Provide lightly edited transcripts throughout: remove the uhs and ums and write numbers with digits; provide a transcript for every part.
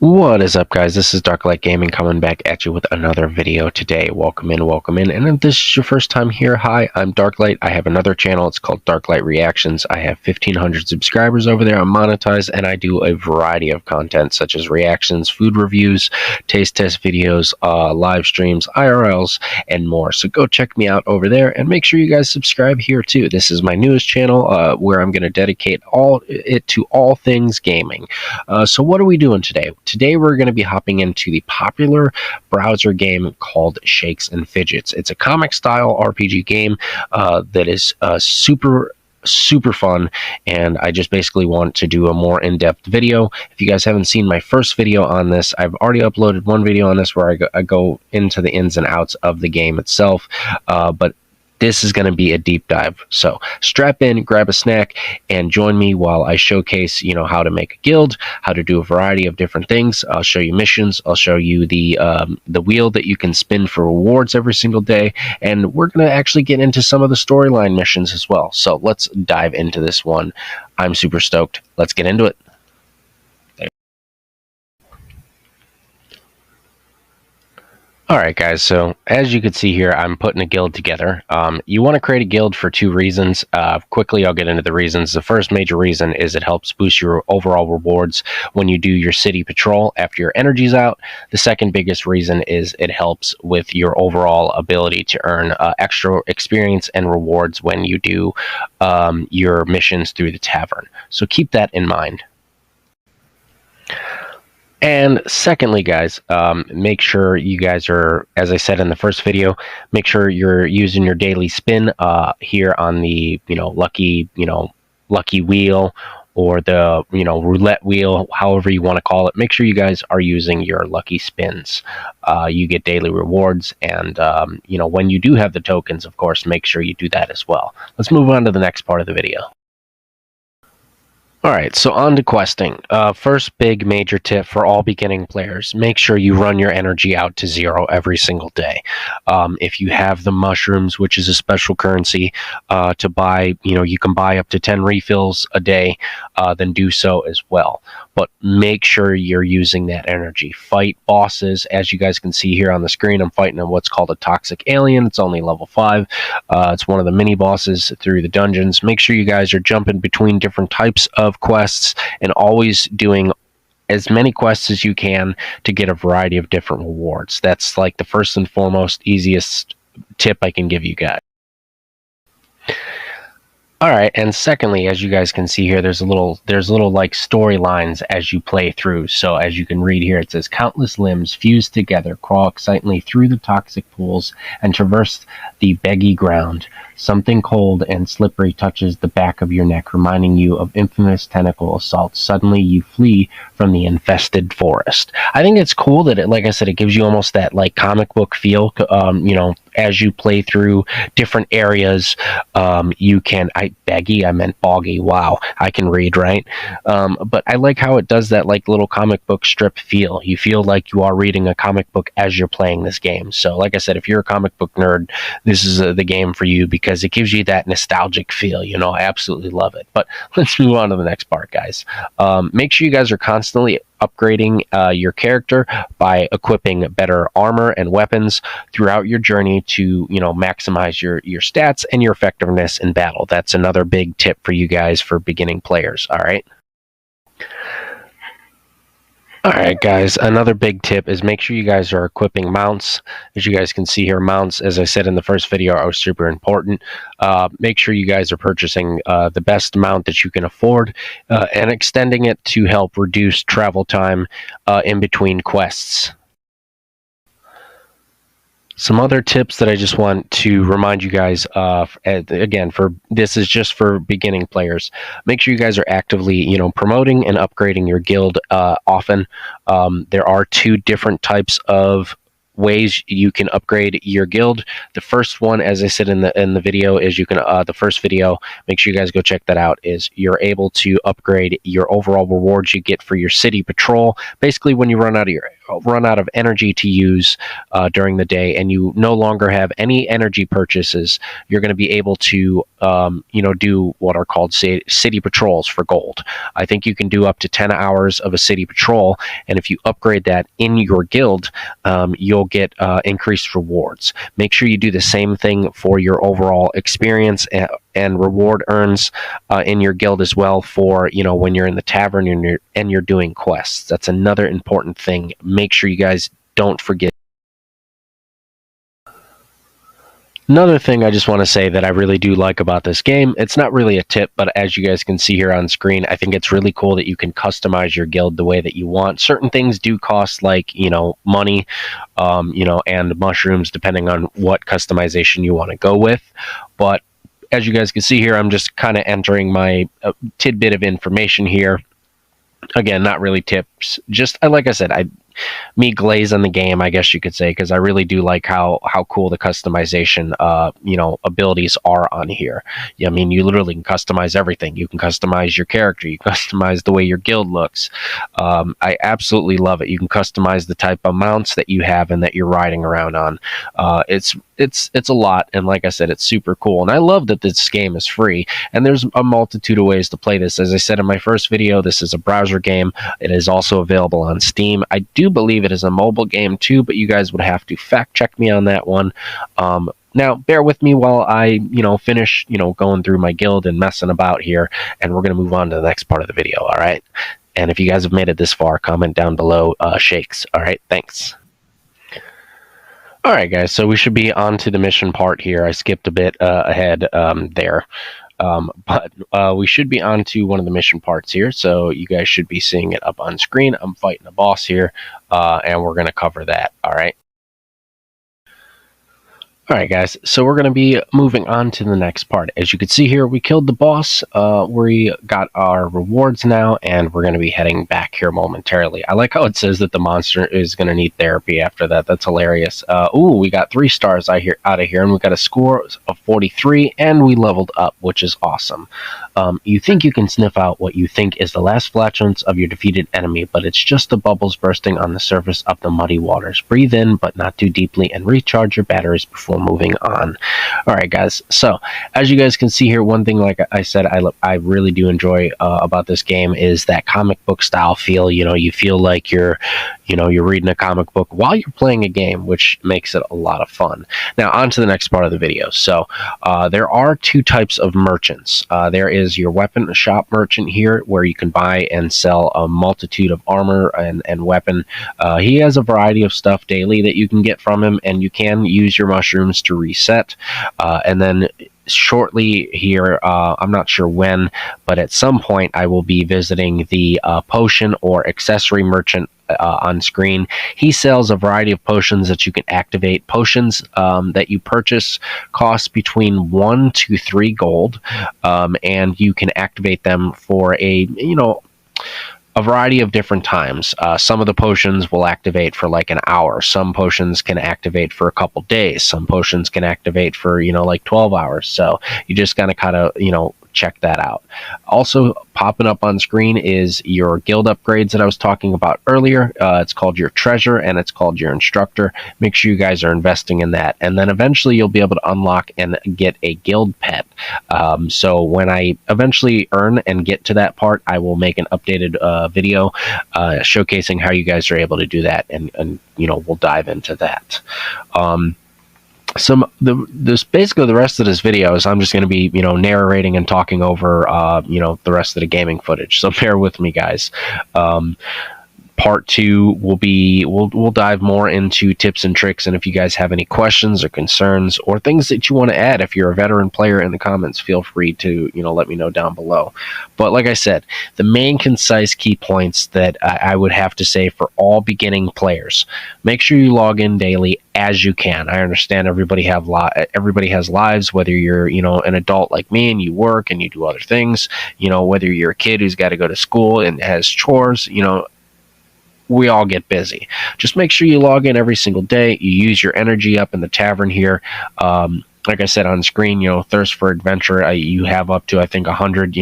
What is up, guys? This is Darklight Gaming coming back at you with another video today. Welcome in, welcome in. And if this is your first time here, hi, I'm Darklight. I have another channel. It's called Darklight Reactions. I have 1,500 subscribers over there. I'm monetized, and I do a variety of content such as reactions, food reviews, taste test videos, live streams, IRLs, and more. So go check me out over there, and make sure you guys subscribe here too. This is my newest channel where I'm going to dedicate it to all things gaming. So what are we doing today? Today we're going to be hopping into the popular browser game called Shakes and Fidgets. It's a comic style RPG game that is super fun, and I just basically want to do a more in-depth video. If you guys haven't seen my first video on this, I've already uploaded one video on this where I go into the ins and outs of the game itself, but this is going to be a deep dive. So strap in, grab a snack, and join me while I showcase, how to make a guild, how to do a variety of different things. I'll show you missions. I'll show you the wheel that you can spin for rewards every single day, and we're going to actually get into some of the storyline missions as well. So let's dive into this one. I'm super stoked. Let's get into it. Alright guys, so as you can see here, I'm putting a guild together. You want to create a guild for two reasons. Quickly, I'll get into the reasons. The first major reason is it helps boost your overall rewards when you do your city patrol after your energy's out. The second biggest reason is it helps with your overall ability to earn extra experience and rewards when you do your missions through the tavern. So keep that in mind. And secondly, guys, make sure you guys are, as I said in the first video, make sure you're using your daily spin here on the, lucky wheel, or the, roulette wheel, however you want to call it. Make sure you guys are using your lucky spins. You get daily rewards, and, when you do have the tokens, of course, make sure you do that as well. Let's move on to the next part of the video. Alright, so on to questing. First big major tip for all beginning players, make sure you run your energy out to 0 every single day. If you have the mushrooms, which is a special currency, to buy, you can buy up to 10 refills a day, then do so as well. But make sure you're using that energy. Fight bosses. As you guys can see here on the screen, I'm fighting what's called a toxic alien. It's only level 5. It's one of the mini bosses through the dungeons. Make sure you guys are jumping between different types of quests and always doing as many quests as you can to get a variety of different rewards. That's like the first and foremost easiest tip I can give you guys. Alright, and secondly, as you guys can see here, there's little like storylines as you play through. So as you can read here, it says countless limbs fused together crawl excitedly through the toxic pools and traverse the beggy ground. Something cold and slippery touches the back of your neck, reminding you of infamous tentacle assaults. Suddenly you flee from the infested forest. I think it's cool that like I said, it gives you almost that like comic book feel. As you play through different areas, you can, I meant boggy. Wow, I can read, right? But I like how it does that like little comic book strip feel. You feel like you are reading a comic book as you're playing this game. So like I said, if you're a comic book nerd, this is the game for you, because it gives you that nostalgic feel. I absolutely love it. But let's move on to the next part, guys. Make sure you guys are constantly upgrading your character by equipping better armor and weapons throughout your journey to maximize your stats and your effectiveness in battle. That's another big tip for you guys for beginning players. Alright guys, another big tip is make sure you guys are equipping mounts. As you guys can see here, mounts, as I said in the first video, are super important. Make sure you guys are purchasing the best mount that you can afford and extending it to help reduce travel time in between quests. Some other tips that I just want to remind you guys of, again, this is just for beginning players. Make sure you guys are actively, promoting and upgrading your guild often. There are 2 different types of ways you can upgrade your guild. The first one, as I said in the video, is you can the first video, make sure you guys go check that out, is you're able to upgrade your overall rewards you get for your city patrol. Basically, when you run out of your run out of energy to use during the day, and you no longer have any energy purchases, you're going to be able to, do what are called city patrols for gold. I think you can do up to 10 hours of a city patrol, and if you upgrade that in your guild, you'll get increased rewards. Make sure you do the same thing for your overall experience and reward earns in your guild as well for, when you're in the tavern and you're doing quests. That's another important thing. Make sure you guys don't forget. Another thing I just want to say that I really do like about this game, it's not really a tip, but as you guys can see here on screen, I think it's really cool that you can customize your guild the way that you want. Certain things do cost, like, money, and mushrooms, depending on what customization you want to go with. But as you guys can see here, I'm just kind of entering my tidbit of information here. Again, not really tips, just like I said, me glaze on the game, I guess you could say, because I really do like how cool the customization abilities are on here. Yeah, I mean, you literally can customize everything. You can customize your character, you customize the way your guild looks. I absolutely love it. You can customize the type of mounts that you have and that you're riding around on. It's a lot, and like I said, it's super cool, and I love that this game is free, and there's a multitude of ways to play this. As I said in my first video, this is a browser game. It is also available on Steam. I do believe it is a mobile game too, but you guys would have to fact check me on that one. Now, bear with me while I, finish, going through my guild and messing about here, and we're going to move on to the next part of the video, all right? And if you guys have made it this far, comment down below, Shakes, all right? Thanks. All right, guys, so we should be on to the mission part here. I skipped a bit ahead there. But we should be on to one of the mission parts here, so you guys should be seeing it up on screen. I'm fighting a boss here, and we're going to cover that, all right? Alright guys, so we're going to be moving on to the next part. As you can see here, we killed the boss, we got our rewards now, and we're going to be heading back here momentarily. I like how it says that the monster is going to need therapy after that. That's hilarious. Ooh, we got 3 stars out of here, and we got a score of 43, and we leveled up, which is awesome. You think you can sniff out what you think is the last flatulence of your defeated enemy, but it's just the bubbles bursting on the surface of the muddy waters. Breathe in, but not too deeply, and recharge your batteries before moving on. Alright guys, so as you guys can see here, one thing, like I said, I really do enjoy about this game is that comic book style feel. You feel like you're reading a comic book while you're playing a game, which makes it a lot of fun. Now on to the next part of the video. So there are 2 types of merchants. There is your weapon shop merchant here, where you can buy and sell a multitude of armor and weapon. He has a variety of stuff daily that you can get from him, and you can use your mushrooms to reset. And then shortly here, I'm not sure when, but at some point I will be visiting the potion or accessory merchant on screen. He sells a variety of potions that you can activate. Potions that you purchase cost between 1 to 3 gold, and you can activate them for a variety of different times. Some of the potions will activate for like an hour. Some potions can activate for a couple days. Some potions can activate for, like 12 hours. So you just gotta kind of, check that out. Also popping up on screen is your guild upgrades that I was talking about earlier. It's called your treasure and it's called your instructor. Make sure you guys are investing in that, and then eventually you'll be able to unlock and get a guild pet. So when I eventually earn and get to that part, I will make an updated video showcasing how you guys are able to do that, and we'll dive into that. Basically the rest of this video is I'm just going to be narrating and talking over the rest of the gaming footage, so bear with me guys. Part 2 will be, we'll dive more into tips and tricks, and if you guys have any questions or concerns or things that you want to add, if you're a veteran player, in the comments, feel free to let me know down below. But like I said, the main concise key points that I would have to say for all beginning players: make sure you log in daily as you can. I understand everybody has lives, whether you're an adult like me and you work and you do other things, whether you're a kid who's got to go to school and has chores, we all get busy. Just make sure you log in every single day. You use your energy up in the tavern here. Like I said on screen, thirst for adventure, you have up to, I think, 100,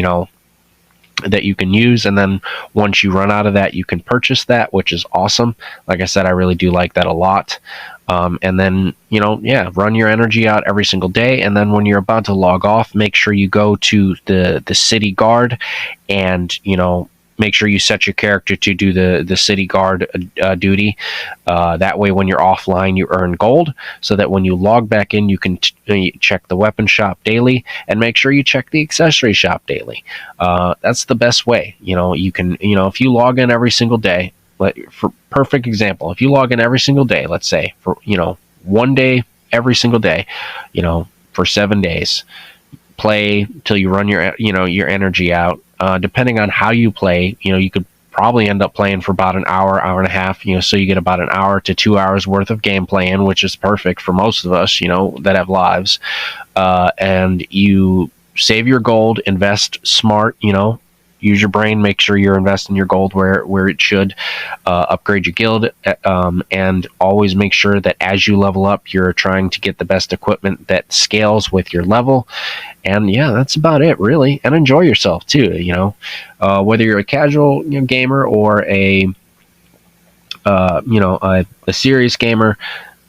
that you can use, and then once you run out of that, you can purchase that, which is awesome. Like I said, I really do like that a lot. And then, yeah, run your energy out every single day, and then when you're about to log off, make sure you go to the city guard, and make sure you set your character to do the city guard duty. That way, when you're offline, you earn gold, so that when you log back in, you can check the weapon shop daily, and make sure you check the accessory shop daily. That's the best way. You can, if you log in every single day, for perfect example, if you log in every single day, let's say for, 1 day, every single day, for 7 days, play till you run your energy out. Depending on how you play, you could probably end up playing for about an hour, hour and a half, so you get about an hour to 2 hours worth of gameplay in, which is perfect for most of us, that have lives. And you save your gold, invest smart, use your brain, make sure you're investing your gold where it should, upgrade your guild, and always make sure that as you level up, you're trying to get the best equipment that scales with your level. And yeah, that's about it, really. And enjoy yourself too, whether you're a casual gamer or a serious gamer.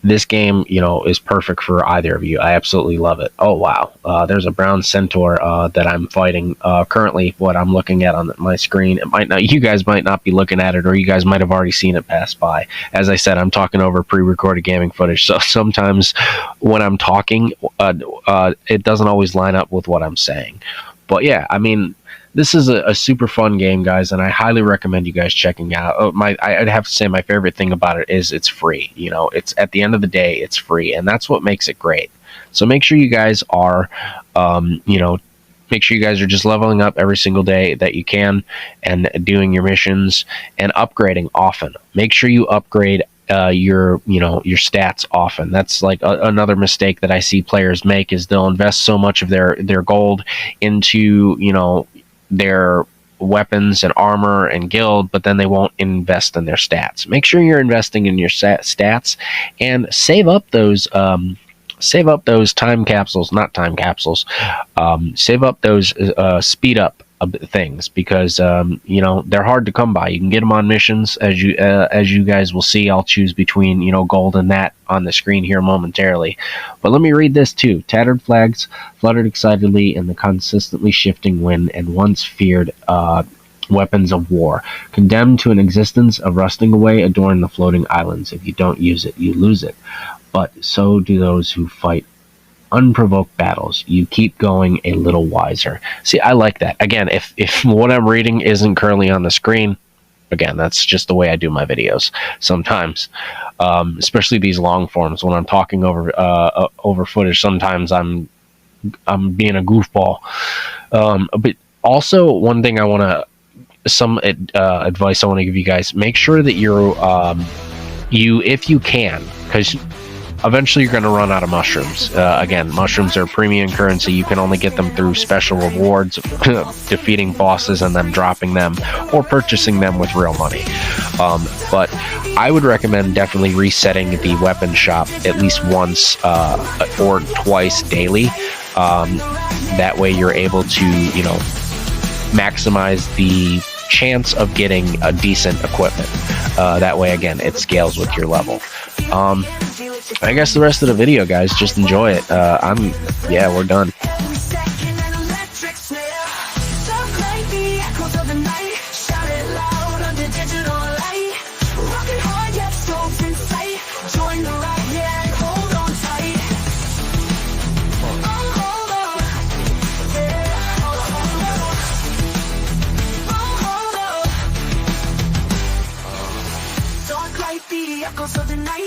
This game, is perfect for either of you. I absolutely love it. Oh, wow. There's a brown centaur that I'm fighting currently. What I'm looking at on my screen, you guys might not be looking at it, or you guys might have already seen it pass by. As I said, I'm talking over pre-recorded gaming footage, so sometimes when I'm talking, it doesn't always line up with what I'm saying. But yeah, I mean, this is a super fun game, guys, and I highly recommend you guys checking out. I'd have to say my favorite thing about it is it's free. It's at the end of the day, it's free, and that's what makes it great. So make sure you guys are, make sure you guys are just leveling up every single day that you can, and doing your missions and upgrading often. Make sure you upgrade your stats often. That's like another mistake that I see players make, is they'll invest so much of their gold into their weapons and armor and guild, but then they won't invest in their stats. Make sure you're investing in your stats, and save up those time capsules, not time capsules. Save up those speed up things, because they're hard to come by. You can get them on missions, as you guys will see. I'll choose between gold and that on the screen here momentarily. But let me read this too. Tattered flags fluttered excitedly in the consistently shifting wind, and once feared weapons of war, condemned to an existence of rusting away, adorn the floating islands. If you don't use it, you lose it. But so do those who fight unprovoked battles. You keep going a little wiser. See, I like that. Again, if what I'm reading isn't currently on the screen, again, that's just the way I do my videos sometimes, especially these long forms. When I'm talking over footage, sometimes I'm being a goofball. But also, one thing I want to, advice I want to give you guys: make sure that you're if you can, because eventually you're going to run out of mushrooms. Again, mushrooms are premium currency. You can only get them through special rewards, defeating bosses and then dropping them, or purchasing them with real money. But I would recommend definitely resetting the weapon shop at least once or twice daily. That way you're able to, maximize the chance of getting a decent equipment. That way, again, it scales with your level. I guess the rest of the video, guys, just enjoy it. We're done. Echoes of the night.